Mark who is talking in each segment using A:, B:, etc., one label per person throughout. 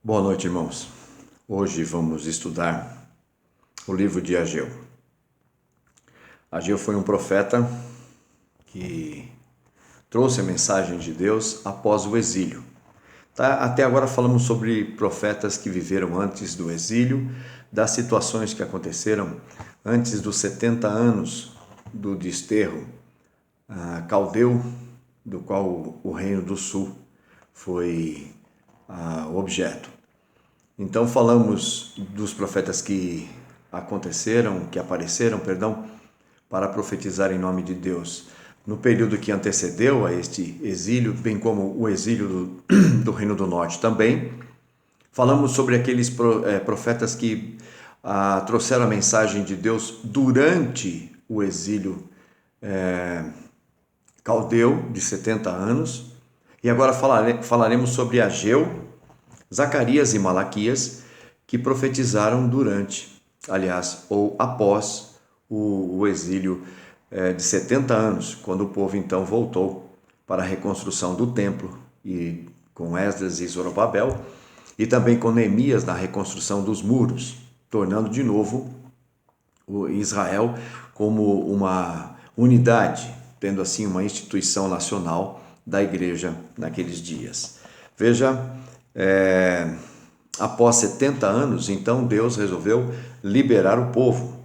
A: Boa noite, irmãos. Hoje vamos estudar o livro de Ageu. Ageu foi um profeta que trouxe a mensagem de Deus após o exílio. Até agora falamos sobre profetas que viveram antes do exílio, das situações que aconteceram antes dos 70 anos do desterro caldeu, do qual o Reino do Sul foi objeto. Então falamos dos profetas que apareceram, para profetizar em nome de Deus no período que antecedeu a este exílio, bem como o exílio do Reino do Norte também. Falamos sobre aqueles profetas que trouxeram a mensagem de Deus durante o exílio caldeu de 70 anos. E agora falaremos sobre Ageu, Zacarias e Malaquias, que profetizaram após o exílio de 70 anos, quando o povo então voltou para a reconstrução do templo, e com Esdras e Zorobabel, e também com Neemias na reconstrução dos muros, tornando de novo o Israel como uma unidade, tendo assim uma instituição nacional da igreja naqueles dias. Veja, após 70 anos, então Deus resolveu liberar o povo.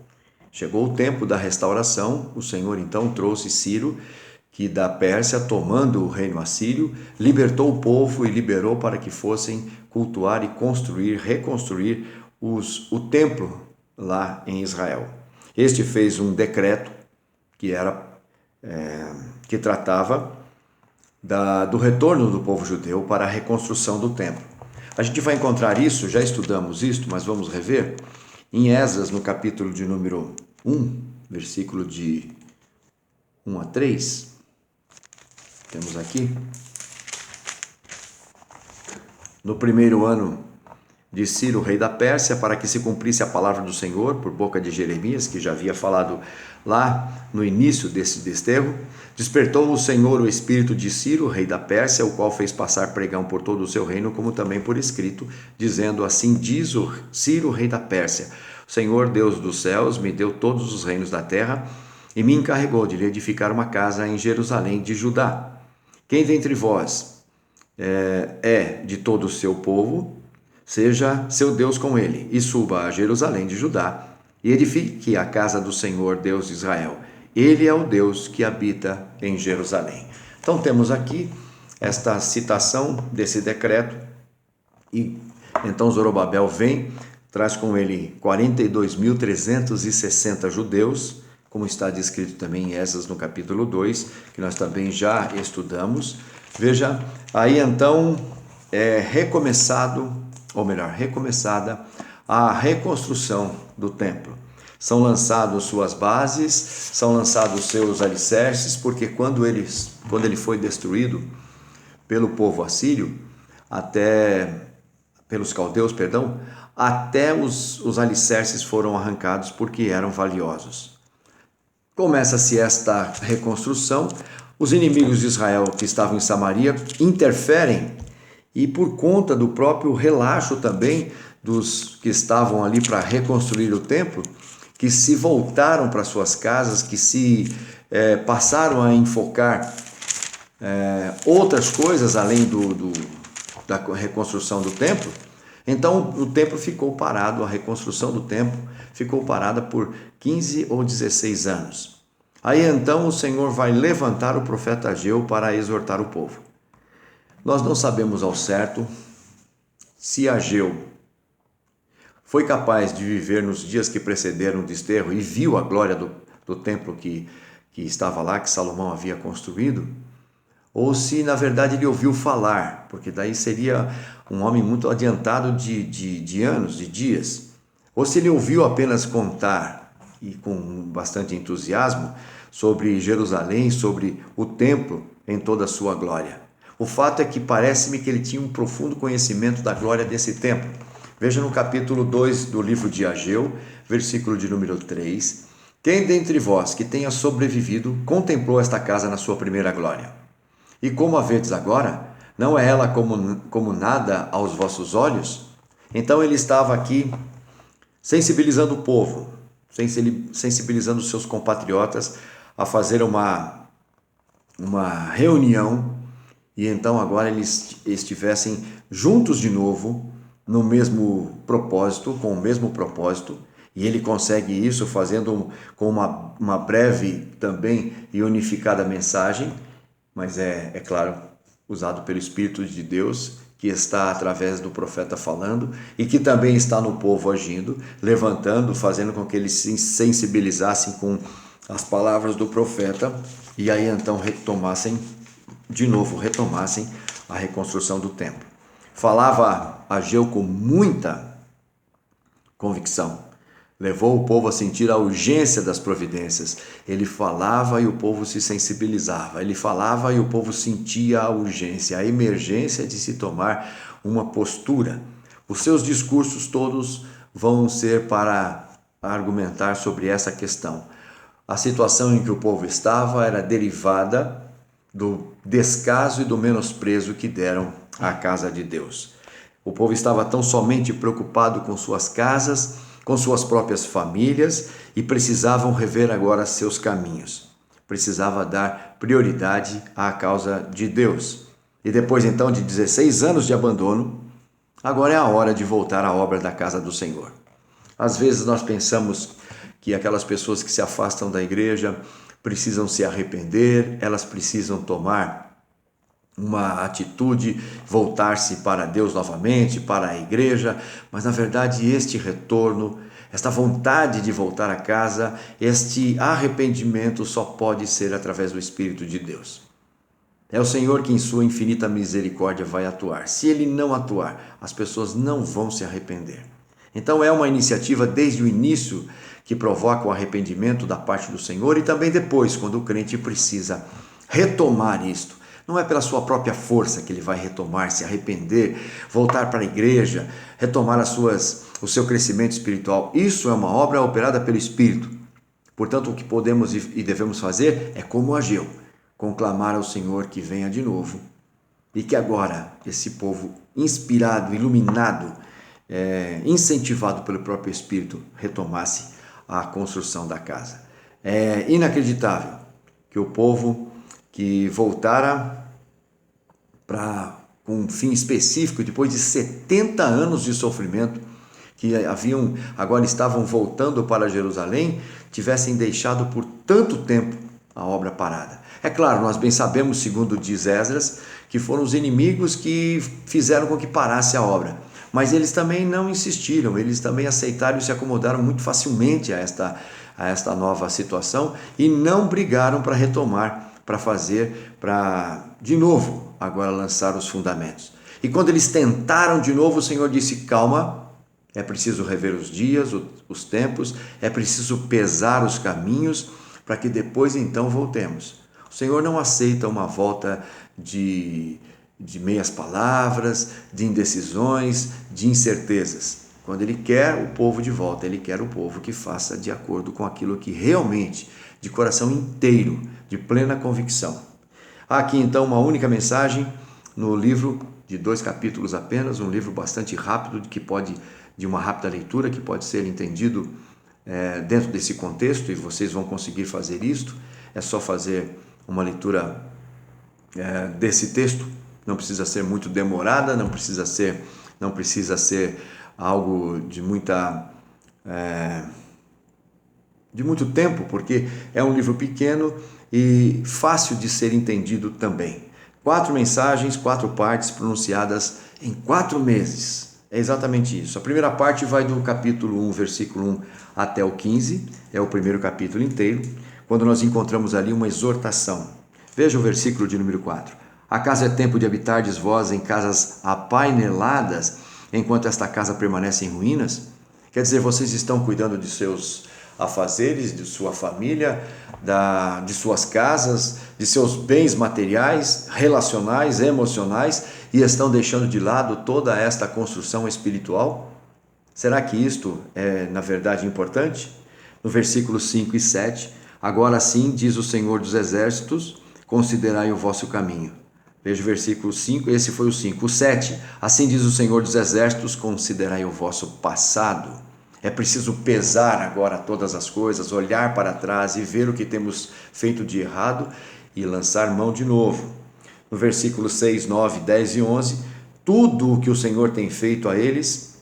A: Chegou o tempo da restauração, o Senhor então trouxe Ciro, que da Pérsia, tomando o reino assírio, libertou o povo e liberou para que fossem cultuar e reconstruir o templo lá em Israel. Este fez um decreto que tratava do retorno do povo judeu para a reconstrução do templo. A gente vai encontrar isso, já estudamos isto, mas vamos rever, em Esdras, no capítulo de número 1, versículo de 1 a 3. Temos aqui. No primeiro ano de Ciro, rei da Pérsia, para que se cumprisse a palavra do Senhor por boca de Jeremias, que já havia falado lá no início desse desterro, despertou o Senhor o espírito de Ciro, rei da Pérsia, o qual fez passar pregão por todo o seu reino, como também por escrito, dizendo: assim diz o Ciro, rei da Pérsia: o Senhor, Deus dos céus, me deu todos os reinos da terra e me encarregou de lhe edificar uma casa em Jerusalém de Judá. Quem dentre vós é de todo o seu povo, seja seu Deus com ele, e suba a Jerusalém de Judá, e edifique a casa do Senhor, Deus de Israel. Ele é o Deus que habita em Jerusalém. Então temos aqui esta citação desse decreto, e então Zorobabel vem, traz com ele 42.360 judeus, como está descrito também em Esdras no capítulo 2, que nós também já estudamos. Veja, aí então recomeçada a reconstrução do templo. São lançadas suas bases, são lançados seus alicerces, porque quando ele foi destruído pelo povo assírio, pelos caldeus, até os alicerces foram arrancados porque eram valiosos. Começa-se esta reconstrução, os inimigos de Israel que estavam em Samaria interferem, e por conta do próprio relaxo também dos que estavam ali para reconstruir o templo, que se voltaram para suas casas, que se passaram a enfocar outras coisas além da reconstrução do templo. Então o templo ficou parado, a reconstrução do templo ficou parada por 15 ou 16 anos. Aí então o Senhor vai levantar o profeta Ageu para exortar o povo. Nós não sabemos ao certo se Ageu foi capaz de viver nos dias que precederam o desterro e viu a glória do templo que estava lá, que Salomão havia construído, ou se na verdade ele ouviu falar, porque daí seria um homem muito adiantado de anos, de dias, ou se ele ouviu apenas contar, e com bastante entusiasmo, sobre Jerusalém, sobre o templo em toda a sua glória. O fato é que parece-me que ele tinha um profundo conhecimento da glória desse templo. Veja no capítulo 2 do livro de Ageu, versículo de número 3. Quem dentre vós que tenha sobrevivido contemplou esta casa na sua primeira glória? E como a vedes agora, não é ela como nada aos vossos olhos? Então ele estava aqui sensibilizando o povo, sensibilizando os seus compatriotas a fazer uma reunião, e então agora eles estivessem juntos de novo no mesmo propósito, com o mesmo propósito, e ele consegue isso fazendo com uma breve também e unificada mensagem, mas é claro, usado pelo Espírito de Deus, que está através do profeta falando e que também está no povo agindo, levantando, fazendo com que eles se sensibilizassem com as palavras do profeta e aí então retomassem a reconstrução do templo. Falava Ageu com muita convicção, levou o povo a sentir a urgência das providências. Ele falava e o povo se sensibilizava, ele falava e o povo sentia a urgência, a emergência de se tomar uma postura. Os seus discursos todos vão ser para argumentar sobre essa questão. A situação em que o povo estava era derivada do descaso e do menosprezo que deram à casa de Deus. O povo estava tão somente preocupado com suas casas, com suas próprias famílias, e precisavam rever agora seus caminhos. Precisava dar prioridade à causa de Deus. E depois então de 16 anos de abandono, agora é a hora de voltar à obra da casa do Senhor. Às vezes nós pensamos que aquelas pessoas que se afastam da igreja precisam se arrepender, elas precisam tomar uma atitude, voltar-se para Deus novamente, para a igreja, mas na verdade este retorno, esta vontade de voltar a casa, este arrependimento só pode ser através do Espírito de Deus. É o Senhor que em sua infinita misericórdia vai atuar. Se Ele não atuar, as pessoas não vão se arrepender. Então é uma iniciativa desde o início que provoca o arrependimento da parte do Senhor e também depois, quando o crente precisa retomar isto. Não é pela sua própria força que ele vai retomar, se arrepender, voltar para a igreja, retomar o seu crescimento espiritual. Isso é uma obra operada pelo Espírito. Portanto, o que podemos e devemos fazer é como Ageu, conclamar ao Senhor que venha de novo e que agora esse povo inspirado, iluminado, incentivado pelo próprio Espírito, retomasse a construção da casa. É inacreditável que o povo que voltara com um fim específico, depois de 70 anos de sofrimento, que agora estavam voltando para Jerusalém, tivessem deixado por tanto tempo a obra parada. É claro, nós bem sabemos, segundo diz Esdras, que foram os inimigos que fizeram com que parasse a obra. Mas eles também não insistiram, eles também aceitaram e se acomodaram muito facilmente a esta nova situação e não brigaram para retomar, para de novo agora lançar os fundamentos. E quando eles tentaram de novo, o Senhor disse: calma, é preciso rever os dias, os tempos, é preciso pesar os caminhos para que depois então voltemos. O Senhor não aceita uma volta de meias palavras, de indecisões, de incertezas. Quando Ele quer o povo de volta, Ele quer o povo que faça de acordo com aquilo que realmente, de coração inteiro, de plena convicção. Há aqui então uma única mensagem no livro de 2 capítulos apenas, um livro bastante rápido, de uma rápida leitura, que pode ser entendido dentro desse contexto, e vocês vão conseguir fazer isto. É só fazer uma leitura desse texto. Não precisa ser muito demorada, não precisa ser algo de muito tempo, porque é um livro pequeno e fácil de ser entendido também. 4 mensagens, 4 partes pronunciadas em 4 meses. É exatamente isso. A primeira parte vai do capítulo 1, versículo 1 até o 15, é o primeiro capítulo inteiro, quando nós encontramos ali uma exortação. Veja o versículo de número 4. Acaso é tempo de habitardes vós em casas apaineladas, enquanto esta casa permanece em ruínas? Quer dizer, vocês estão cuidando de seus afazeres, de sua família, de suas casas, de seus bens materiais, relacionais, emocionais, e estão deixando de lado toda esta construção espiritual? Será que isto é, na verdade, importante? No versículo 5 e 7, agora sim, diz o Senhor dos Exércitos, considerai o vosso caminho. Veja o versículo 5, esse foi o 5. O 7, assim diz o Senhor dos Exércitos, considerai o vosso passado. É preciso pesar agora todas as coisas, olhar para trás e ver o que temos feito de errado e lançar mão de novo. No versículo 6, 9, 10 e 11, tudo o que o Senhor tem feito a eles,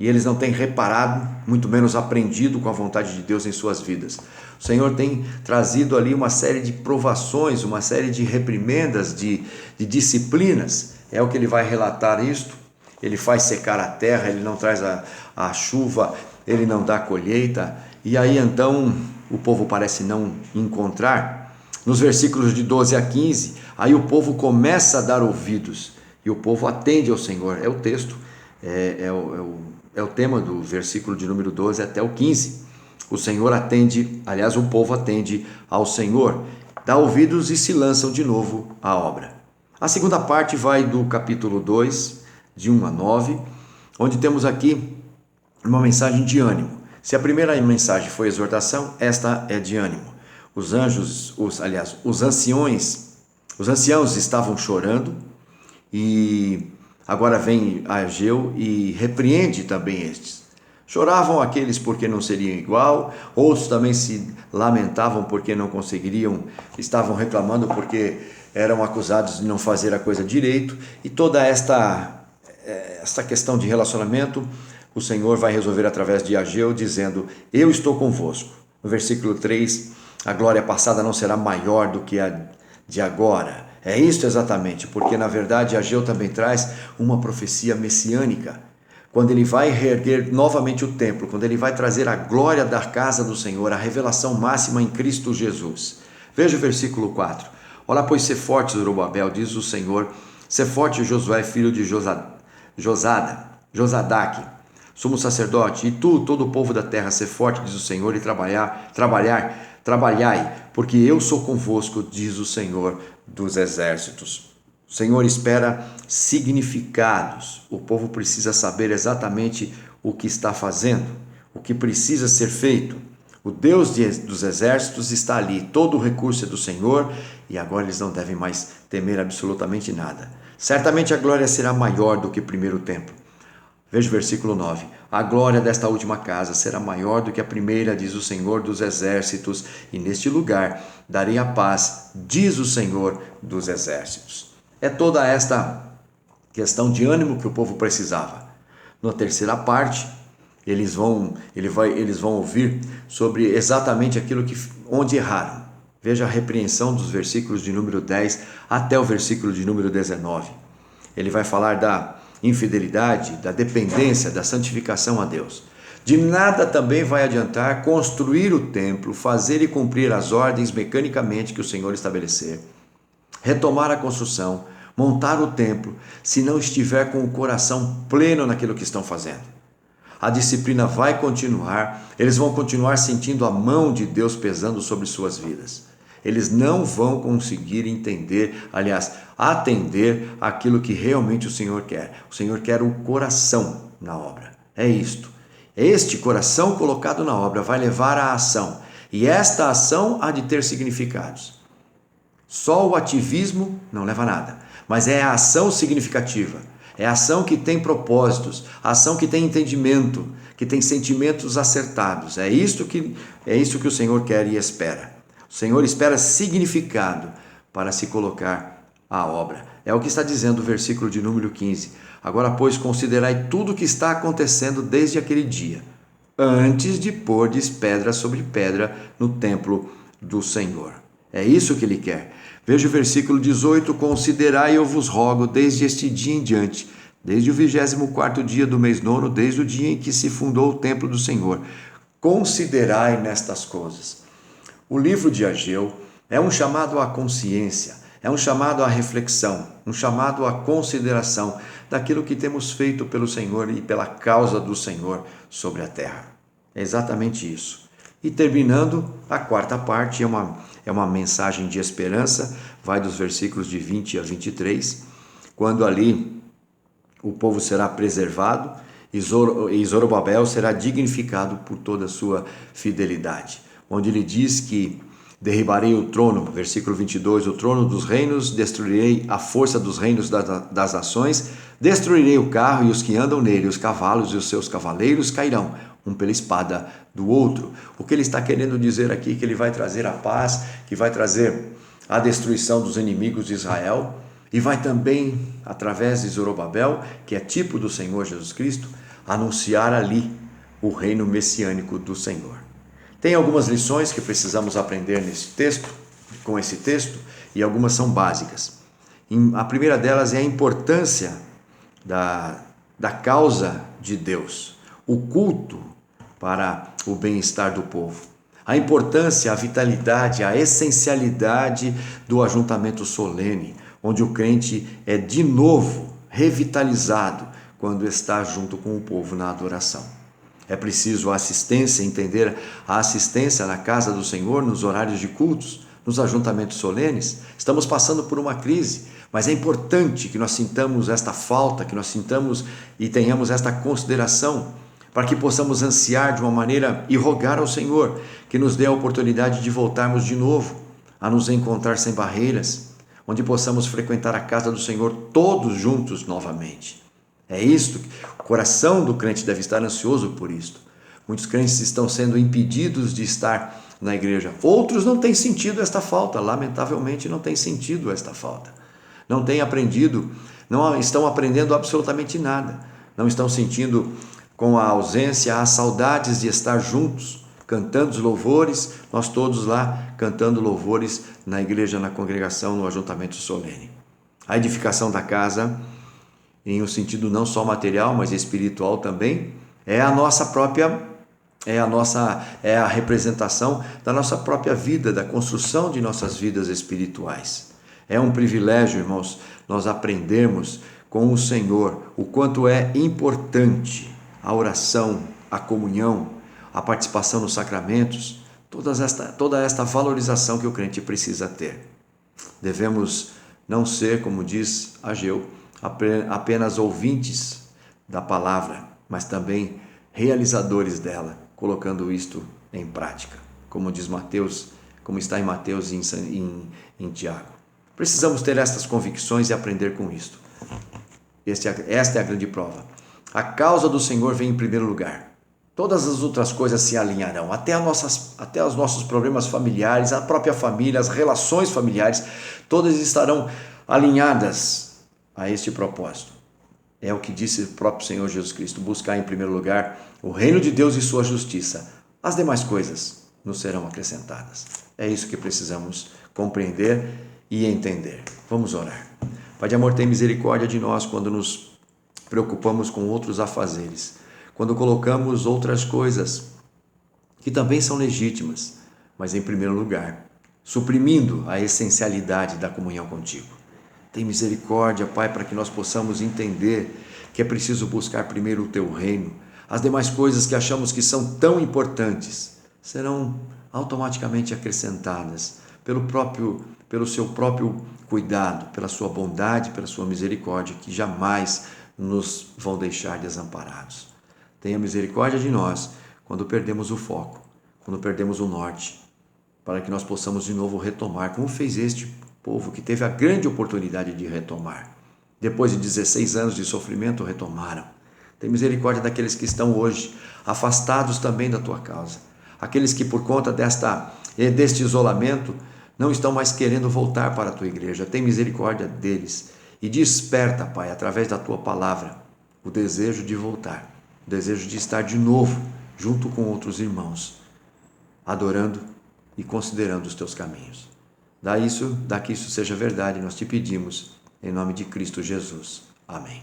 A: e eles não têm reparado, muito menos aprendido com a vontade de Deus em suas vidas. O Senhor tem trazido ali uma série de provações, uma série de reprimendas, de disciplinas. É o que ele vai relatar isto. Ele faz secar a terra, ele não traz a chuva, ele não dá colheita. E aí então o povo parece não encontrar. Nos versículos de 12 a 15, aí o povo começa a dar ouvidos. E o povo atende ao Senhor. É o texto, é o tema do versículo de número 12 até o 15. O Senhor atende, aliás, o povo atende ao Senhor, dá ouvidos e se lançam de novo à obra. A segunda parte vai do capítulo 2, de 1 a 9, onde temos aqui uma mensagem de ânimo. Se a primeira mensagem foi exortação, esta é de ânimo. Os anjos, os anciãos estavam chorando e agora vem Ageu e repreende também estes. Choravam aqueles porque não seriam igual, outros também se lamentavam porque não conseguiriam, estavam reclamando porque eram acusados de não fazer a coisa direito, e toda esta questão de relacionamento o Senhor vai resolver através de Ageu, dizendo: eu estou convosco. No versículo 3, a glória passada não será maior do que a de agora. É isso exatamente, porque na verdade Ageu também traz uma profecia messiânica. Quando ele vai reerguer novamente o templo, quando ele vai trazer a glória da casa do Senhor, a revelação máxima em Cristo Jesus. Veja o versículo 4. Olha, pois, ser forte, Zorobabel, diz o Senhor, ser forte, Josué, filho de Josadaque, sumo sacerdote, e tu, todo o povo da terra, ser forte, diz o Senhor, e trabalhai, porque eu sou convosco, diz o Senhor dos exércitos. O Senhor espera significados. O povo precisa saber exatamente o que está fazendo, o que precisa ser feito. O Deus dos exércitos está ali, todo o recurso é do Senhor, e agora eles não devem mais temer absolutamente nada. Certamente a glória será maior do que o primeiro templo. Veja o versículo 9. A glória desta última casa será maior do que a primeira, diz o Senhor dos exércitos, e neste lugar darei a paz, diz o Senhor dos exércitos. É toda esta questão de ânimo que o povo precisava. Na terceira parte, eles vão ouvir sobre exatamente aquilo onde erraram. Veja a repreensão dos versículos de número 10 até o versículo de número 19. Ele vai falar da infidelidade, da dependência, da santificação a Deus. De nada também vai adiantar construir o templo, fazer e cumprir as ordens mecanicamente que o Senhor estabelecer, retomar a construção, montar o templo, se não estiver com o coração pleno naquilo que estão fazendo. A disciplina vai continuar, eles vão continuar sentindo a mão de Deus pesando sobre suas vidas. Eles não vão conseguir entender, aliás, atender aquilo que realmente o Senhor quer. O Senhor quer o coração na obra. É isto. Este coração colocado na obra vai levar à ação. E esta ação há de ter significados. Só o ativismo não leva a nada, mas é a ação significativa. É a ação que tem propósitos, a ação que tem entendimento, que tem sentimentos acertados. É isso que o Senhor quer e espera. O Senhor espera significado para se colocar à obra. É o que está dizendo o versículo de número 15. Agora, pois, considerai tudo o que está acontecendo desde aquele dia, antes de pôrdes pedra sobre pedra no templo do Senhor. É isso que Ele quer. Veja o versículo 18. Considerai, eu vos rogo, desde este dia em diante, desde o 24º dia do mês nono, desde o dia em que se fundou o templo do Senhor. Considerai nestas coisas. O livro de Ageu é um chamado à consciência, é um chamado à reflexão, um chamado à consideração daquilo que temos feito pelo Senhor e pela causa do Senhor sobre a terra. É exatamente isso. E terminando, a quarta parte é uma mensagem de esperança, vai dos versículos de 20 a 23, quando ali o povo será preservado e Zorobabel será dignificado por toda a sua fidelidade, onde ele diz que Derribarei o trono, versículo 22, o trono dos reinos, destruirei a força dos reinos das nações, destruirei o carro e os que andam nele, os cavalos e os seus cavaleiros cairão, um pela espada do outro. O que ele está querendo dizer aqui? Que ele vai trazer a paz, que vai trazer a destruição dos inimigos de Israel, e vai também, através de Zorobabel, que é tipo do Senhor Jesus Cristo, anunciar ali o reino messiânico do Senhor. Tem algumas lições que precisamos aprender nesse texto, com esse texto, e algumas são básicas. A primeira delas é a importância da causa de Deus, o culto para o bem-estar do povo. A importância, a vitalidade, a essencialidade do ajuntamento solene, onde o crente é de novo revitalizado quando está junto com o povo na adoração. É preciso a assistência, entender a assistência na casa do Senhor, nos horários de cultos, nos ajuntamentos solenes. Estamos passando por uma crise, mas é importante que nós sintamos esta falta, que nós sintamos e tenhamos esta consideração, para que possamos ansiar de uma maneira e rogar ao Senhor que nos dê a oportunidade de voltarmos de novo a nos encontrar sem barreiras, onde possamos frequentar a casa do Senhor todos juntos novamente. É isto, o coração do crente deve estar ansioso por isto. Muitos crentes estão sendo impedidos de estar na igreja. Outros não têm sentido esta falta, lamentavelmente não têm sentido esta falta. Não têm aprendido, não estão aprendendo absolutamente nada. Não estão sentindo com a ausência as saudades de estar juntos, cantando os louvores, nós todos lá cantando louvores na igreja, na congregação, no ajuntamento solene. A edificação da casa, em um sentido não só material, mas espiritual também, é a representação da nossa própria vida, da construção de nossas vidas espirituais. É um privilégio, irmãos, nós aprendermos com o Senhor o quanto é importante a oração, a comunhão, a participação nos sacramentos, toda esta valorização que o crente precisa ter. Devemos não ser, como diz Ageu, apenas ouvintes da palavra, mas também realizadores dela, colocando isto em prática, como diz Mateus, como está em Mateus e em Tiago. Precisamos ter estas convicções e aprender com isto. Esta é a grande prova. A causa do Senhor vem em primeiro lugar. Todas as outras coisas se alinharão, até os nossos problemas familiares, a própria família, as relações familiares, todas estarão alinhadas a este propósito. É o que disse o próprio Senhor Jesus Cristo: buscar em primeiro lugar o reino de Deus e sua justiça. As demais coisas nos serão acrescentadas. É isso que precisamos compreender e entender. Vamos orar. Pai de amor, tem misericórdia de nós quando nos preocupamos com outros afazeres, quando colocamos outras coisas que também são legítimas, mas em primeiro lugar, suprimindo a essencialidade da comunhão contigo. Tem misericórdia, Pai, para que nós possamos entender que é preciso buscar primeiro o teu reino. As demais coisas que achamos que são tão importantes serão automaticamente acrescentadas pelo seu próprio cuidado, pela sua bondade, pela sua misericórdia, que jamais nos vão deixar desamparados. Tenha misericórdia de nós quando perdemos o foco, quando perdemos o norte, para que nós possamos de novo retomar, como fez este povo que teve a grande oportunidade de retomar. Depois de 16 anos de sofrimento, retomaram. Tem misericórdia daqueles que estão hoje afastados também da tua causa. Aqueles que por conta deste isolamento não estão mais querendo voltar para a tua igreja. Tem misericórdia deles e desperta, Pai, através da tua palavra, o desejo de voltar, o desejo de estar de novo junto com outros irmãos, adorando e considerando os teus caminhos. Dá que isso seja verdade, nós te pedimos, em nome de Cristo Jesus. Amém.